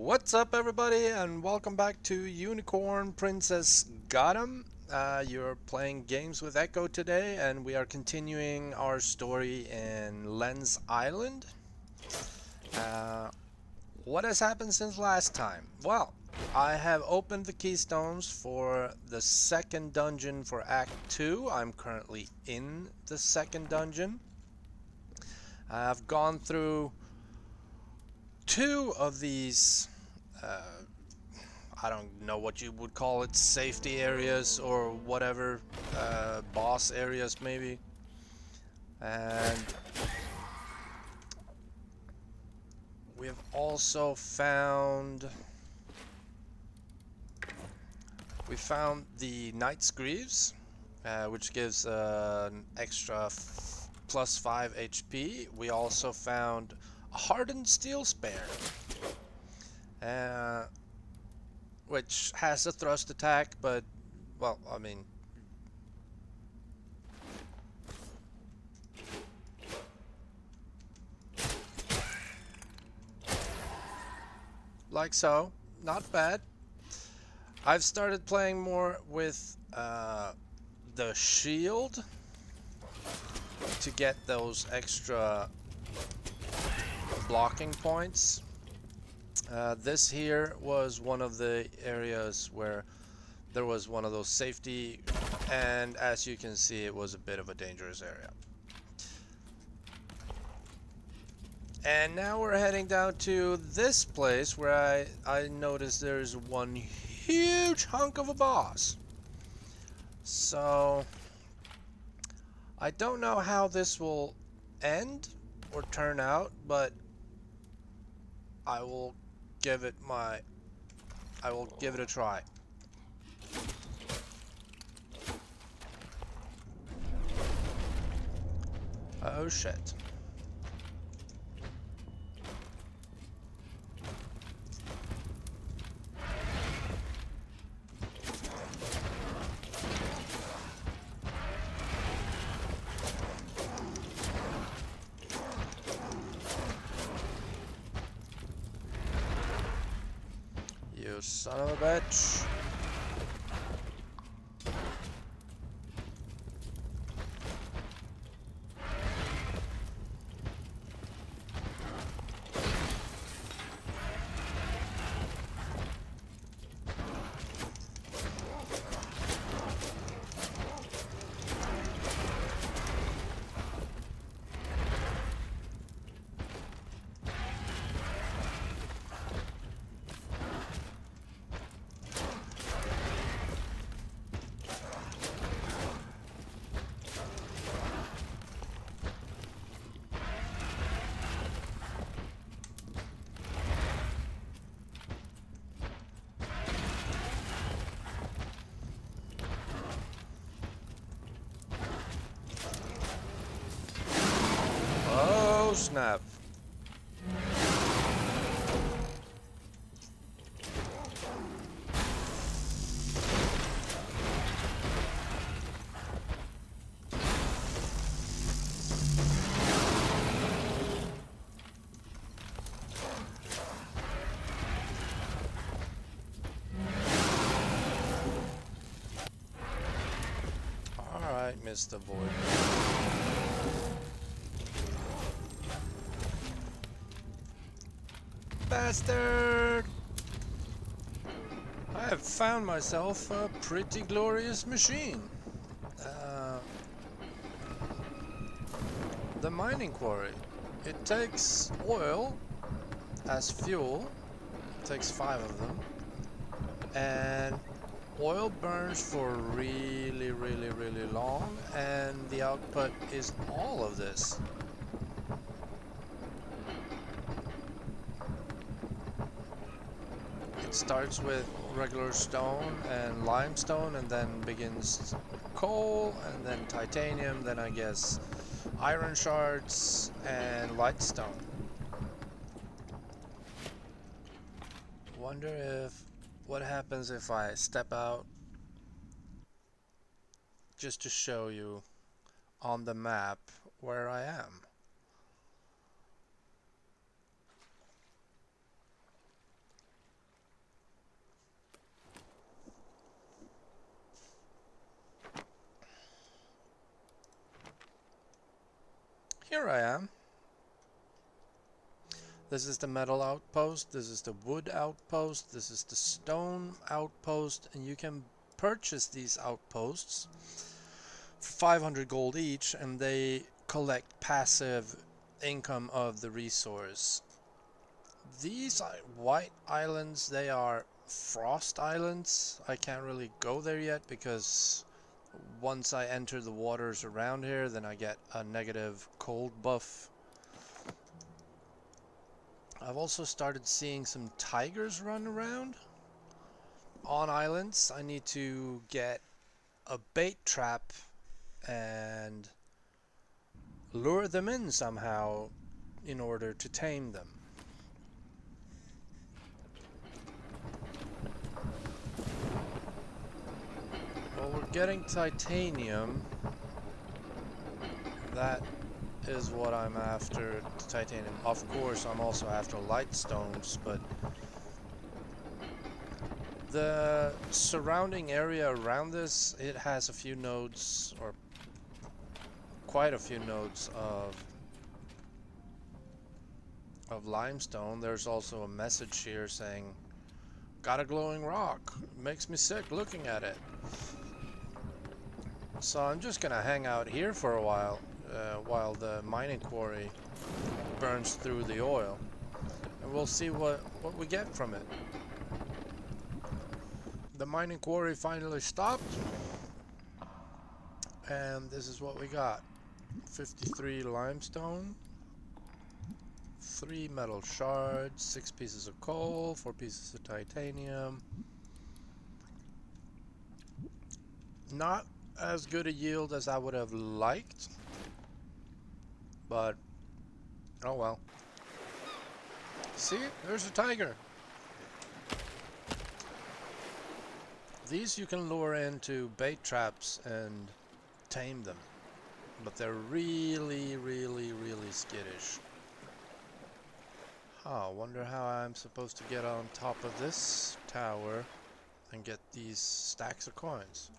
What's up, everybody, and welcome back to Unicorn Princess GOTM. You're playing games with Echoe today, and we are continuing our story in Lens Island. Uh, what has happened since last time? Well, I have opened the keystones for the second dungeon for Act 2. I'm currently in the second dungeon. I've gone through two of these I don't know what you would call it, safety areas or whatever, boss areas maybe. And we have also we found the Knight's Greaves, which gives an extra +5 HP. We also found a hardened steel spare, uh, which has a thrust attack, but, well, I mean, like so, not bad. I've started playing more with the shield to get those extra blocking points. This here was one of the areas where there was one of those safety, and as you can see, it was a bit of a dangerous area. And now we're heading down to this place where I noticed there's one huge hunk of a boss. So I don't know how this will end or turn out, but I will give it a try. Oh shit. You son of a bitch. Oh snap. Alright, Mr. Void. Bastard! I have found myself a pretty glorious machine. Uh, the mining quarry. It takes oil as fuel. It takes 5 of them. And oil burns for really long, and the output is all of this. It starts with regular stone and limestone, and then begins coal, and then titanium, then I guess iron shards and lightstone. Wonder if what happens if I step out just to show you on the map where I am. Here I am. This is the metal outpost, this is the wood outpost, this is the stone outpost, and you can purchase these outposts for 500 gold each, and they collect passive income of the resource. These white islands, they are frost islands. I can't really go there yet because once I enter the waters around here, then I get a negative cold buff. I've also started seeing some tigers run around on islands. I need to get a bait trap and lure them in somehow in order to tame them. Well, we're getting titanium. That is what I'm after, titanium. Of course, I'm also after light stones, but the surrounding area around this, it has a few nodes, or quite a few nodes of limestone. There's also a message here saying, got a glowing rock. Makes me sick looking at it. So I'm just gonna hang out here for a while the mining quarry burns through the oil, and we'll see what we get from it. The mining quarry finally stopped, and this is what we got. 53 limestone, 3 metal shards, 6 pieces of coal, 4 pieces of titanium. Not as good a yield as I would have liked, but oh well. See, there's a tiger. These you can lure into bait traps and tame them, but they're really skittish. Huh, wonder how I'm supposed to get on top of this tower and get these stacks of coins.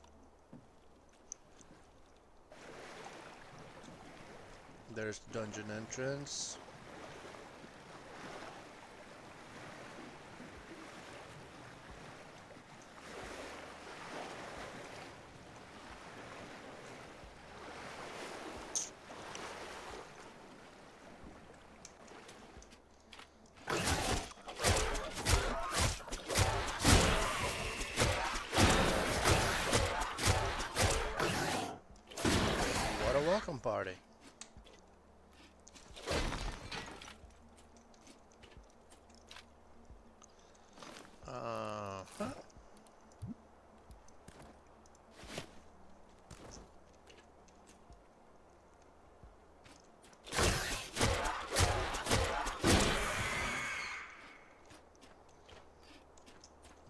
There's the dungeon entrance. What a welcome party.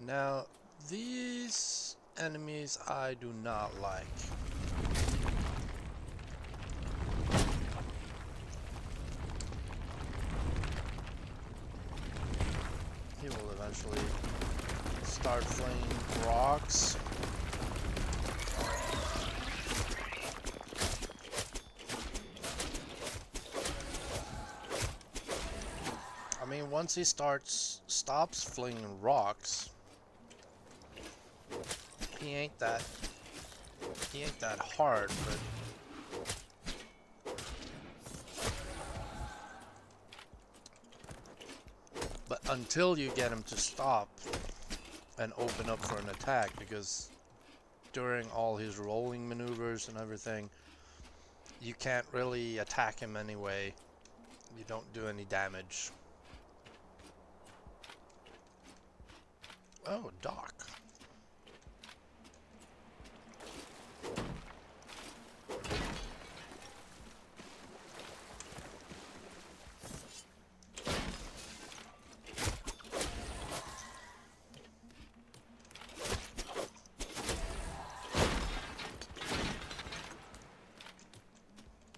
Now, these enemies I do not like. He will eventually start flinging rocks. I mean, once he stops flinging rocks, he ain't that hard, but until you get him to stop and open up for an attack, because during all his rolling maneuvers and everything, you can't really attack him anyway. You don't do any damage. Oh, dock.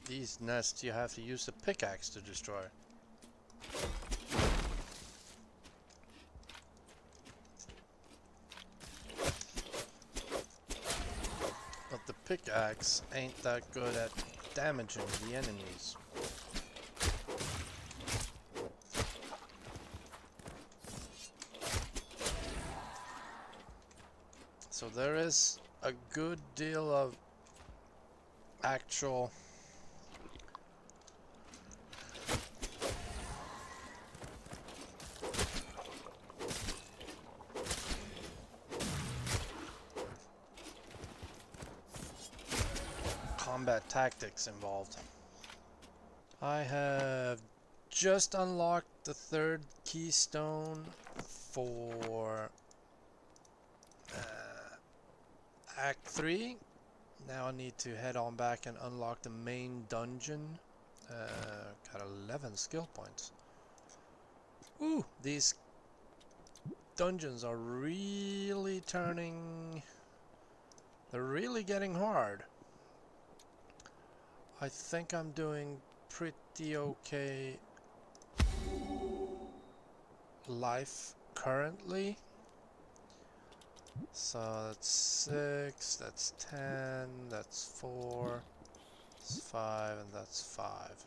These nests you have to use the pickaxe to destroy. But the pickaxe ain't that good at damaging the enemies. So there is a good deal of actual combat tactics involved. I have just unlocked the third keystone for Act 3. Now I need to head on back and unlock the main dungeon. Got 11 skill points. Ooh, these dungeons are really they're really getting hard. I think I'm doing pretty okay life currently. So that's 6, that's 10, that's 4, that's 5, and that's 5.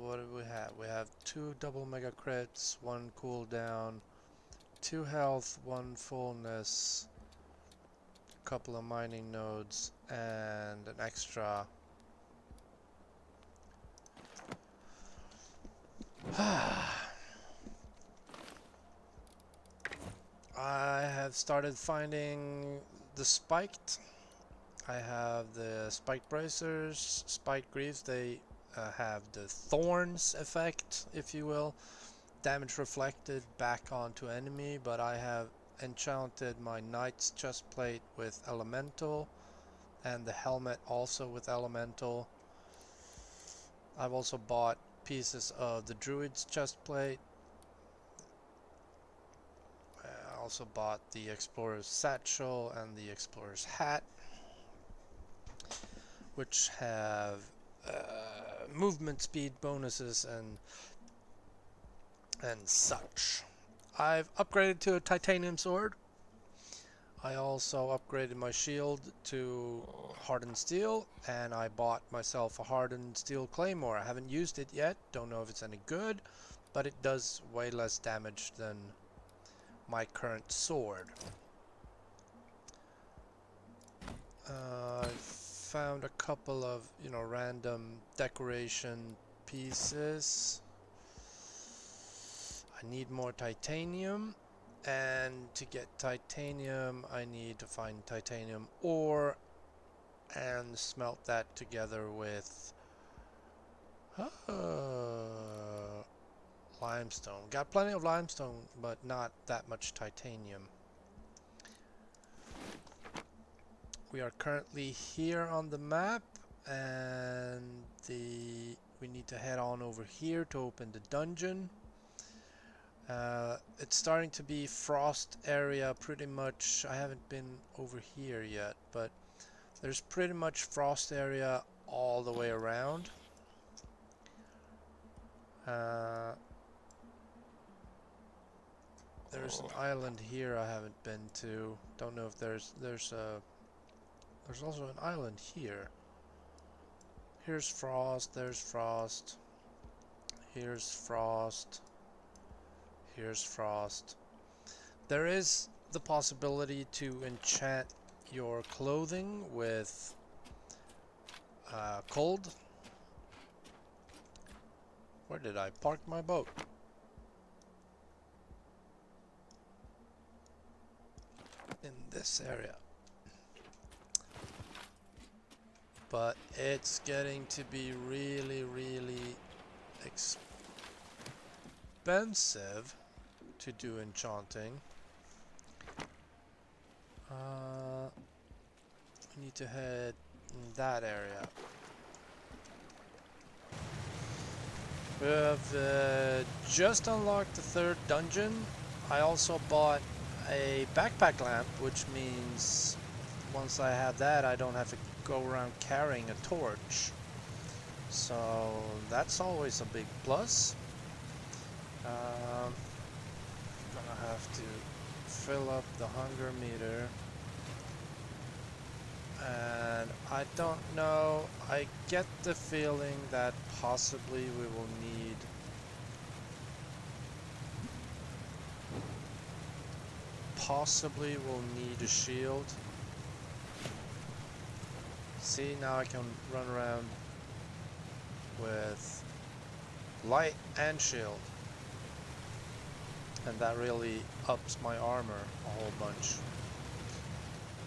What do we have? We have 2 double mega crits, 1 cooldown, 2 health, 1 fullness, a couple of mining nodes, and an extra. I have started finding the spiked. I have the spiked bracers, spiked greaves. They have the thorns effect, if you will, damage reflected back onto enemy, but I have enchanted my knight's chestplate with elemental and the helmet also with elemental. I've also bought pieces of the druid's chestplate. I also bought the explorer's satchel and the explorer's hat, which have movement speed bonuses and such. I've upgraded to a titanium sword. I also upgraded my shield to hardened steel, and I bought myself a hardened steel claymore. I haven't used it yet, don't know if it's any good, but it does way less damage than my current sword. I found a couple of, random decoration pieces. I need more titanium, and to get titanium I need to find titanium ore and smelt that together with limestone. Got plenty of limestone, but not that much titanium. We are currently here on the map, and we need to head on over here to open the dungeon. It's starting to be frost area pretty much. I haven't been over here yet, but there's pretty much frost area all the way around. There's an island here I haven't been to. Don't know if there's also an island here. Here's frost, there's frost. Here's frost. Here's frost. There is the possibility to enchant your clothing with cold. Where did I park my boat? In this area. But it's getting to be really, really expensive to do enchanting. We need to head in that area. We have just unlocked the third dungeon. I also bought a backpack lamp, which means once I have that, I don't have to go around carrying a torch. So that's always a big plus. Gonna have to fill up the hunger meter. And I don't know, I get the feeling that possibly we will need possibly will need a shield. See, now I can run around with light and shield. And that really ups my armor a whole bunch.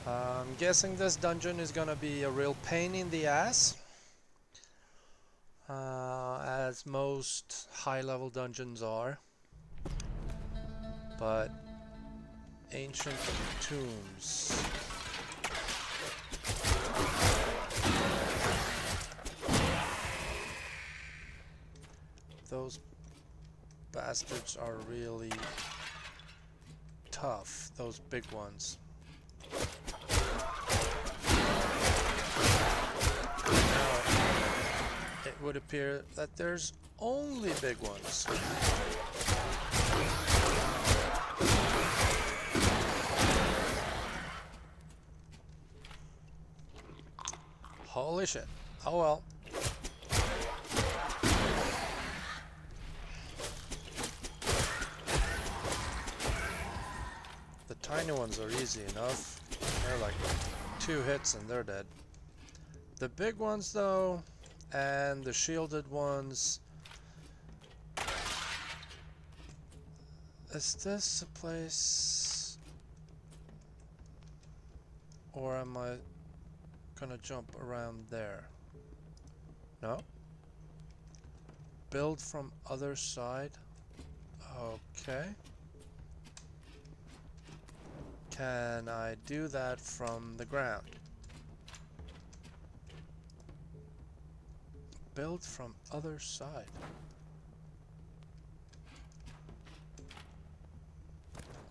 I'm guessing this dungeon is gonna be a real pain in the ass. As most high-level dungeons are. But ancient tombs. Those bastards are really tough, those big ones. Now, it would appear that there's only big ones. Holy shit. Oh well. The tiny ones are easy enough. They're like 2 hits and they're dead. The big ones though, and the shielded ones. Is this a place? Or am I gonna jump around there? No? Build from other side. Okay. Can I do that from the ground? Build from other side.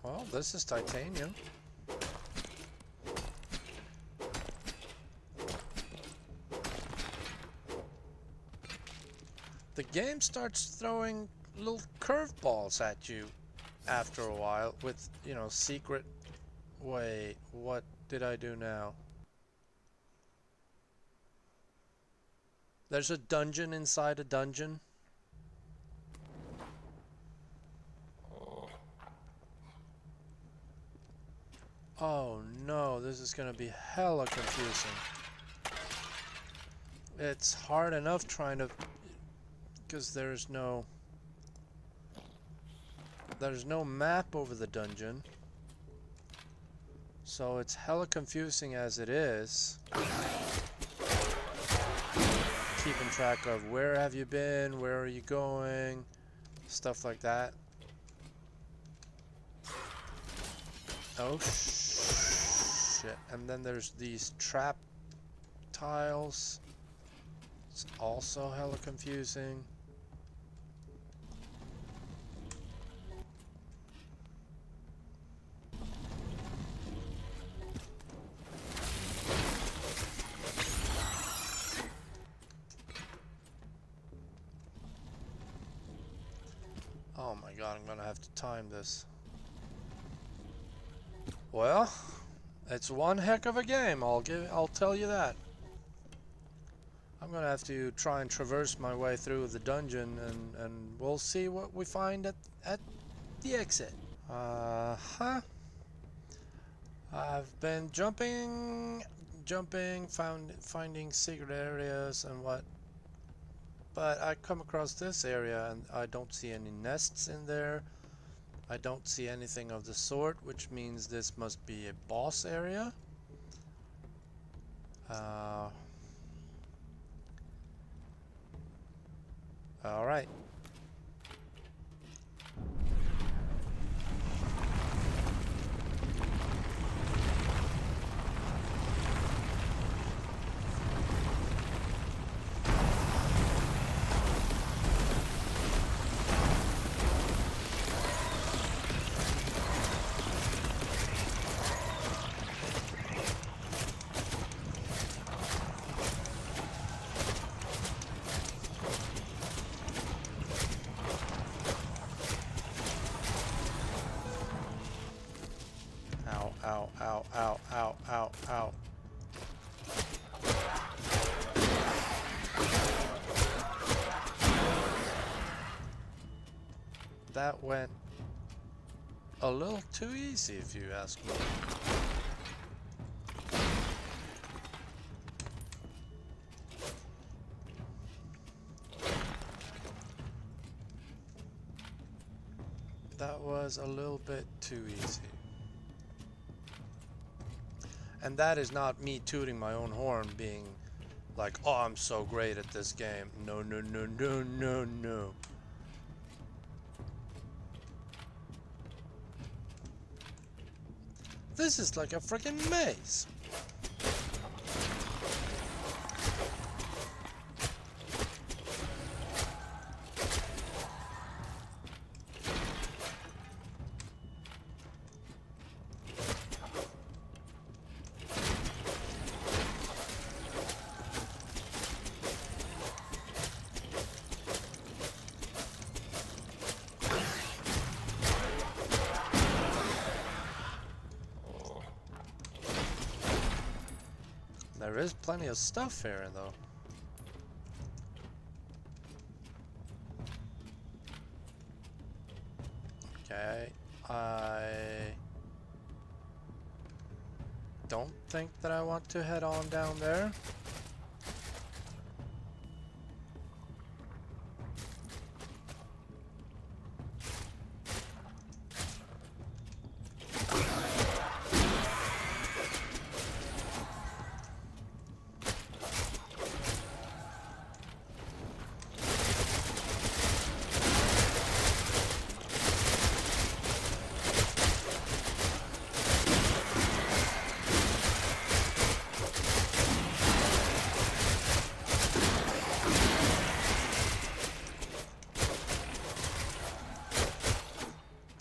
Well, this is titanium. The game starts throwing little curveballs at you after a while with, you know, secret... Wait, what did I do now? There's a dungeon inside a dungeon. Oh no, this is gonna be hella confusing. It's hard enough trying to... because there's no map over the dungeon. So it's hella confusing as it is. Keeping track of where have you been, where are you going, stuff like that. Oh shit. And then there's these trap tiles. It's also hella confusing. Oh my god, I'm gonna have to time this. Well, it's one heck of a game, I'll tell you that. I'm gonna have to try and traverse my way through the dungeon and we'll see what we find at the exit. I've been jumping, finding secret areas and what. But I come across this area and I don't see any nests in there. I don't see anything of the sort, which means this must be a boss area. Alright. Ow, ow, ow, ow, ow, ow. That went A little too easy, if you ask me. That was a little bit too easy. And that is not me tooting my own horn, being like, oh, I'm so great at this game. No, no, no, no, no, no. This is like a freaking maze. There is plenty of stuff here, though. Okay, I don't think that I want to head on down there.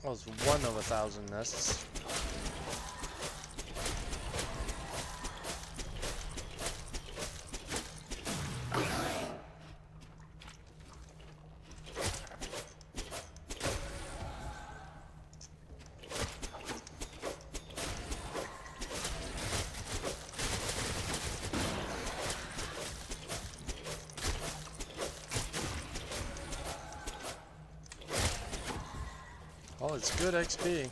Was one of 1,000 nests. Oh, it's good XP.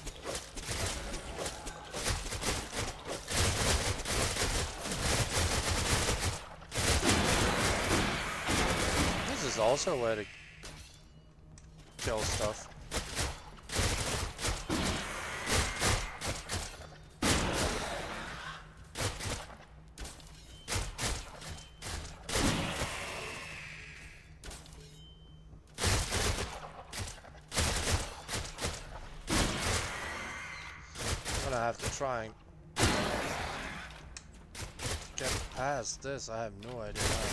This is also a way to kill stuff. I have to try and get past this. I have no idea how.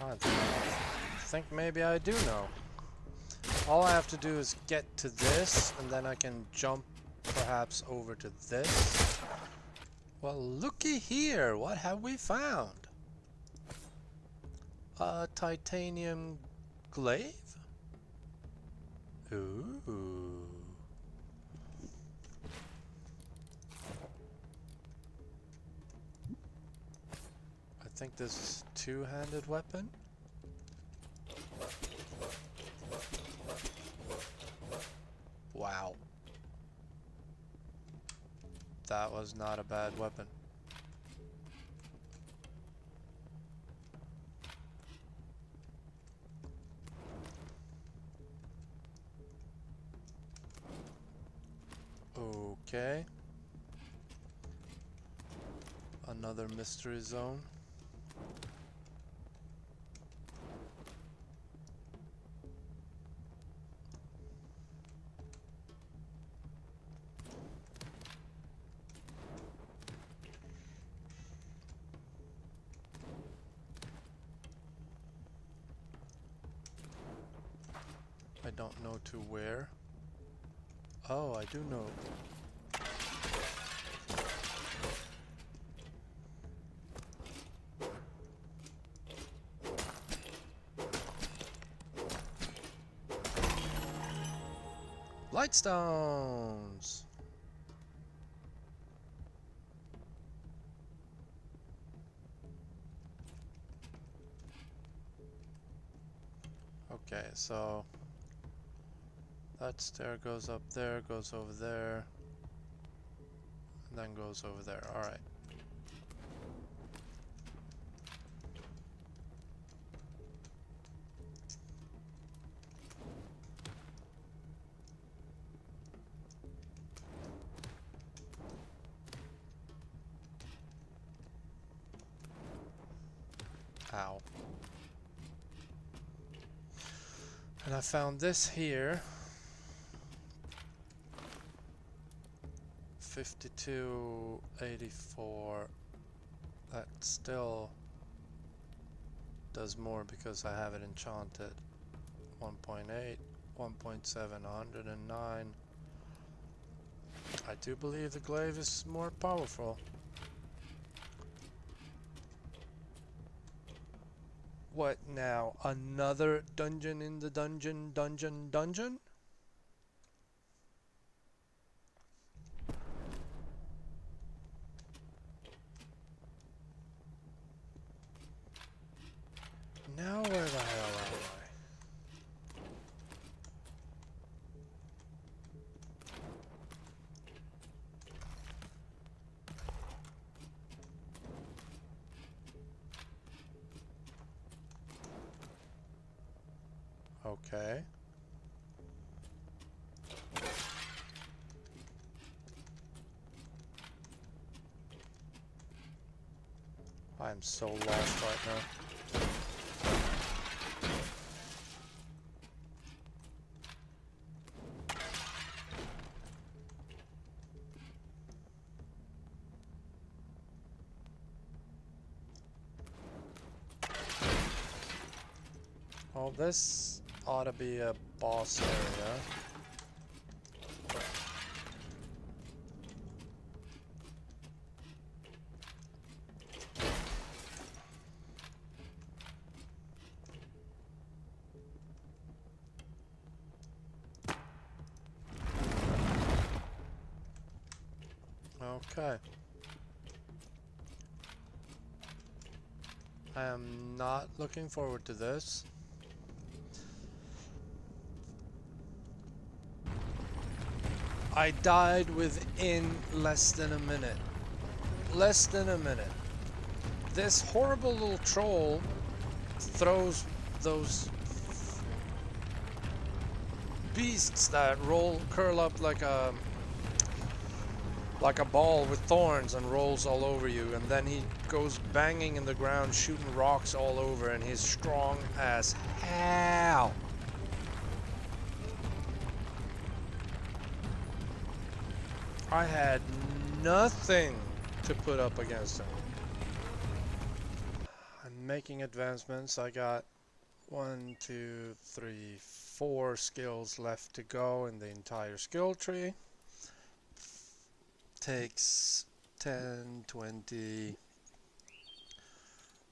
I think maybe I do know. All I have to do is get to this, and then I can jump perhaps over to this. Well, looky here, what have we found? A titanium glaive? Ooh. I think this is a two-handed weapon. Wow. That was not a bad weapon. Okay. Another mystery zone. To where? Oh, I do know. Lightstones! Okay, so that stair goes up there, goes over there, and then goes over there. Alright. Ow. And I found this here. 5284. That still does more because I have it enchanted. 1.8, 1.7, 109. I do believe the glaive is more powerful. What now? Another dungeon in the dungeon? Now where the hell am I? Okay. I'm so lost right now. Well, this ought to be a boss area. Okay. I am not looking forward to this. I died within less than a minute. Less than a minute. This horrible little troll throws those beasts that curl up like a ball with thorns and rolls all over you, and then he goes banging in the ground, shooting rocks all over, and he's strong as hell. I had nothing to put up against him. I'm making advancements. I got 1, 2, 3, 4 skills left to go in the entire skill tree. Takes 10, 20,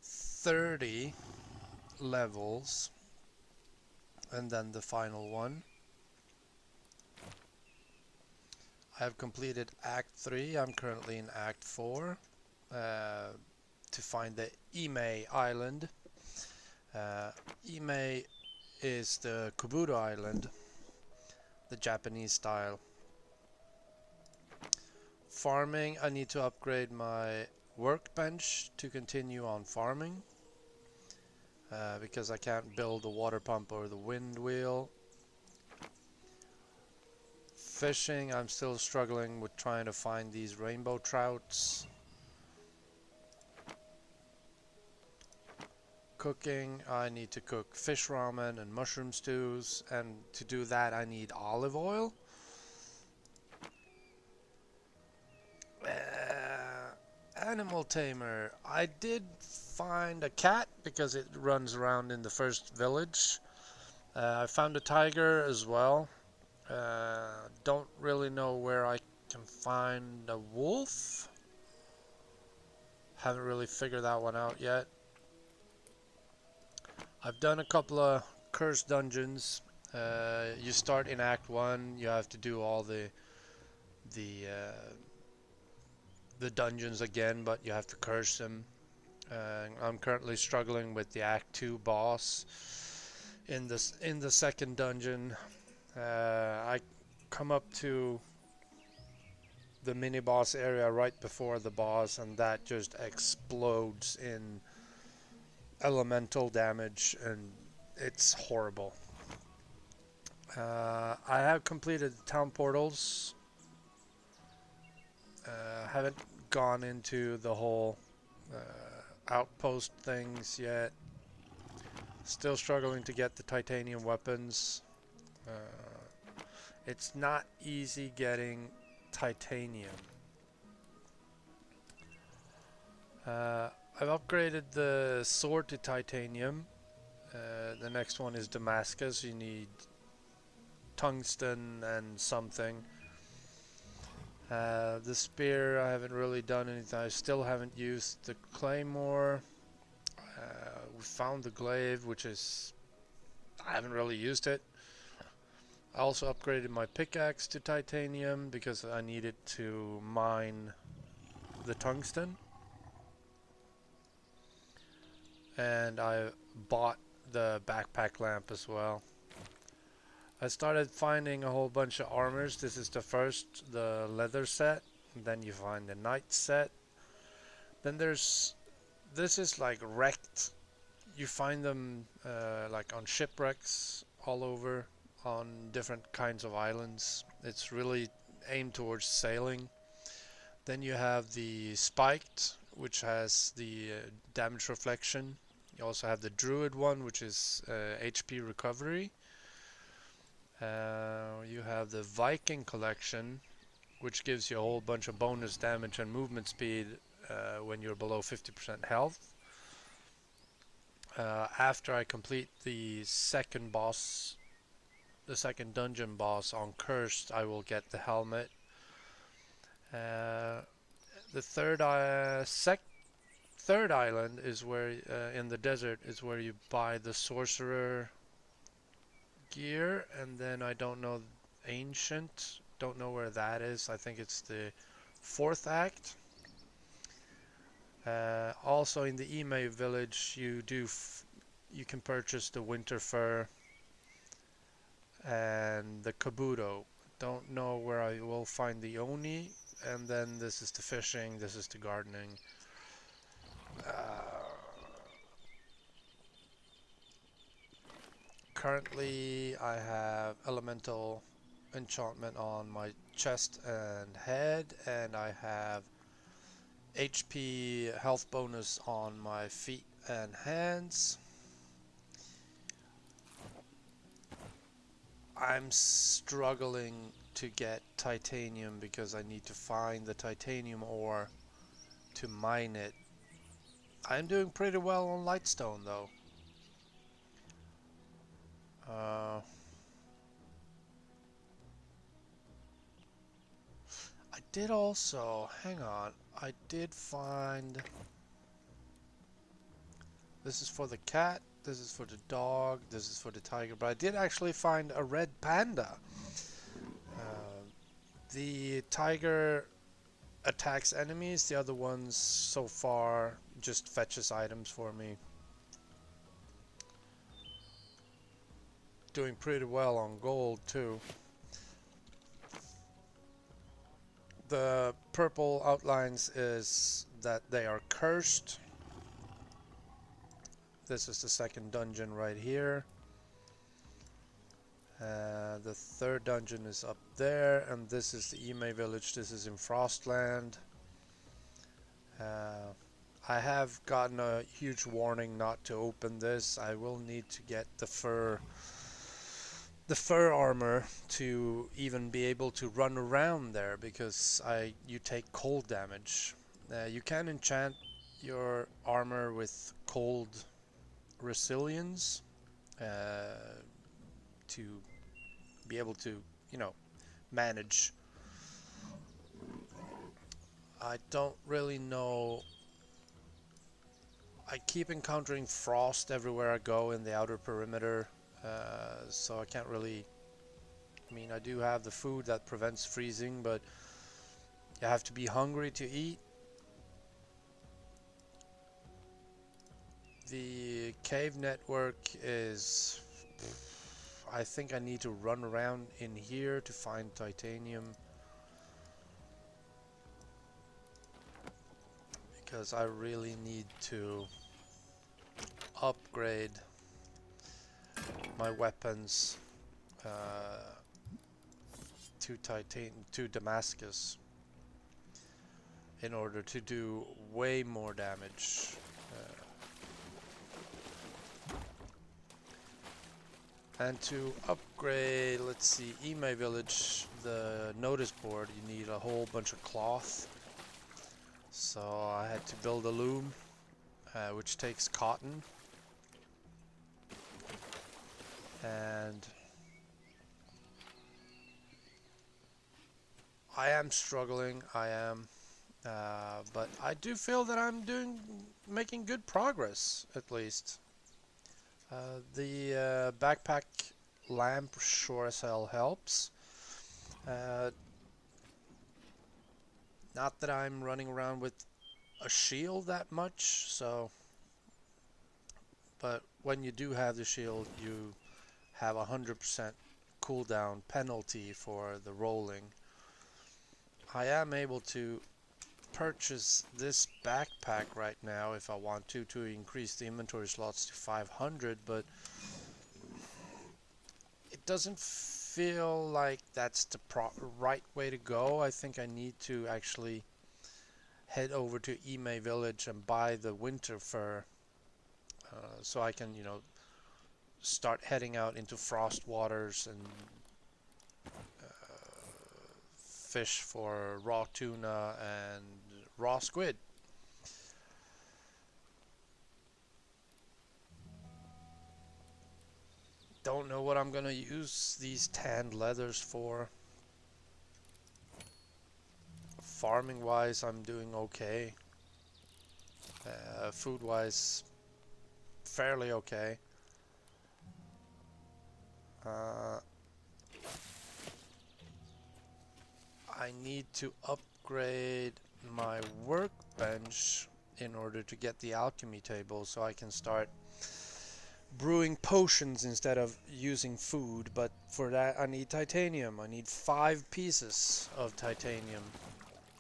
30 levels, and then the final one. I have completed Act 3. I'm currently in Act 4 to find the Echoe Island. Echoe is the Kobudo Island, the Japanese style. Farming, I need to upgrade my workbench to continue on farming because I can't build the water pump or the wind wheel. Fishing, I'm still struggling with trying to find these rainbow trouts. Cooking, I need to cook fish ramen and mushroom stews, and to do that I need olive oil. Animal tamer, I did find a cat because it runs around in the first village. I found a tiger as well. Don't really know where I can find a wolf. Haven't really figured that one out yet. I've done a couple of cursed dungeons. You start in Act 1, you have to do all the uh, the dungeons again, but you have to curse them. I'm currently struggling with the Act 2 boss. In the second dungeon, I come up to the mini boss area right before the boss, and that just explodes in elemental damage, and it's horrible. I have completed the town portals. Haven't gone into the whole outpost things yet. Still struggling to get the titanium weapons. It's not easy getting titanium. I've upgraded the sword to titanium. The next one is Damascus. You need tungsten and something. The spear, I haven't really done anything. I still haven't used the claymore. We found the glaive, which is... I haven't really used it. I also upgraded my pickaxe to titanium because I needed to mine the tungsten. And I bought the backpack lamp as well. I started finding a whole bunch of armors. This is the first, the leather set. And then you find the knight set. Then there's... This is like wrecked. You find them like on shipwrecks all over on different kinds of islands. It's really aimed towards sailing. Then you have the spiked, which has the damage reflection. You also have the druid one, which is HP recovery. You have the Viking collection, which gives you a whole bunch of bonus damage and movement speed when you're below 50% health. After I complete the second boss, the second dungeon boss on Cursed, I will get the helmet. The third island is where in the desert is where you buy the sorcerer gear, and then I don't know ancient. Don't know where that is. I think it's the fourth act. Also in the Echoe village, you can purchase the winter fur and the kabuto. Don't know where I will find the oni. And then this is the fishing. This is the gardening. Currently, I have elemental enchantment on my chest and head, and I have HP health bonus on my feet and hands. I'm struggling to get titanium because I need to find the titanium ore to mine it. I'm doing pretty well on lightstone though. I did also, hang on, I did find, this is for the cat, this is for the dog, this is for the tiger, but I did actually find a red panda. The tiger attacks enemies, the other ones so far just fetches items for me. Doing pretty well on gold too. The purple outlines is that they are cursed. This is the second dungeon right here. The third dungeon is up there, and this is the Echoe village. This is in Frostland. I have gotten a huge warning not to open this. I will need to get the fur armor to even be able to run around there, because you take cold damage. You can enchant your armor with cold resilience, to be able to, you know, manage. I don't really know. I keep encountering frost everywhere I go in the outer perimeter, so I can't really. I mean, I do have the food that prevents freezing, but you have to be hungry to eat. The cave network is... I think I need to run around in here to find titanium, because I really need to upgrade my weapons to Damascus in order to do way more damage. And to upgrade, let's see, Ime Village, the notice board, you need a whole bunch of cloth. So I had to build a loom, which takes cotton. And I am struggling, but I do feel that I'm making good progress, at least. The backpack lamp sure as hell helps. Not that I'm running around with a shield that much, so... But when you do have the shield, you have 100% cooldown penalty for the rolling. I am able to purchase this backpack right now if I want to increase the inventory slots to 500, but it doesn't feel like that's the right way to go. I think I need to actually head over to Ime Village and buy the winter fur, so I can, you know, start heading out into frost waters and fish for raw tuna and raw squid. Don't know what I'm gonna use these tanned leathers for. Farming wise, I'm doing okay. Food wise, fairly okay. I need to upgrade my workbench in order to get the alchemy table so I can start brewing potions instead of using food, but for that I need titanium. I need 5 pieces of titanium,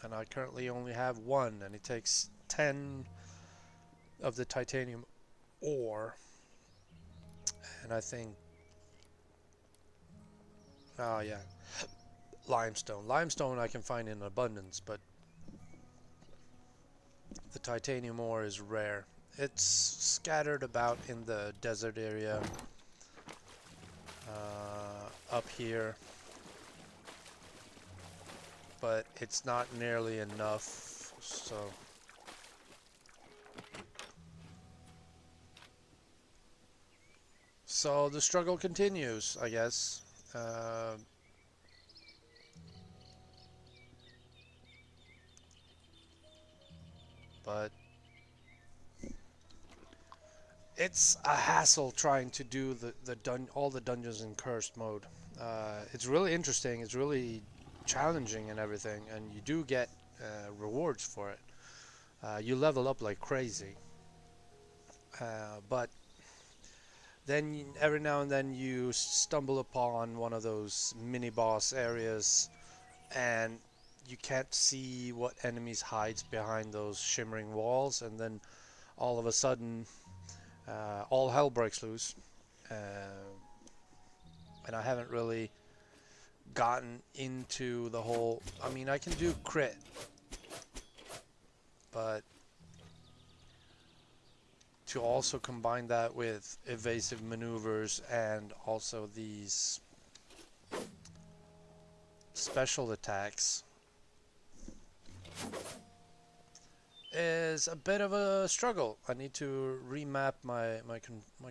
and I currently only have 1, and it takes 10 of the titanium ore, and I think, oh yeah, limestone I can find in abundance, but the titanium ore is rare. It's scattered about in the desert area, up here, but it's not nearly enough, so the struggle continues, I guess. But it's a hassle trying to do all the dungeons in cursed mode. It's really interesting, it's really challenging and everything, and you do get rewards for it. You level up like crazy. But then every now and then you stumble upon one of those mini boss areas, and you can't see what enemies hides behind those shimmering walls, and then all of a sudden all hell breaks loose. And I haven't really gotten into the whole... I mean, I can do crit, but to also combine that with evasive maneuvers and also these special attacks is a bit of a struggle. I need to remap my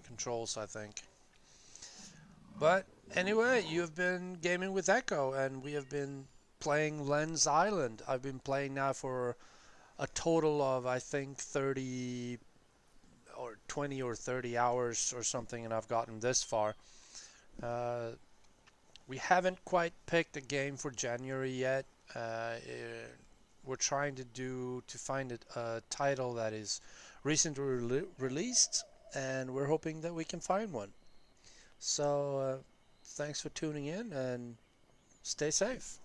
controls, I think. But Anyway, you've been gaming with Echo, and we have been playing Lens Island. I've been playing now for a total of, I think, 30 or 20 or 30 hours or something, and I've gotten this far. Uh, we haven't quite picked a game for January yet. We're trying to find a title that is recently released, and we're hoping that we can find one. So, thanks for tuning in and stay safe.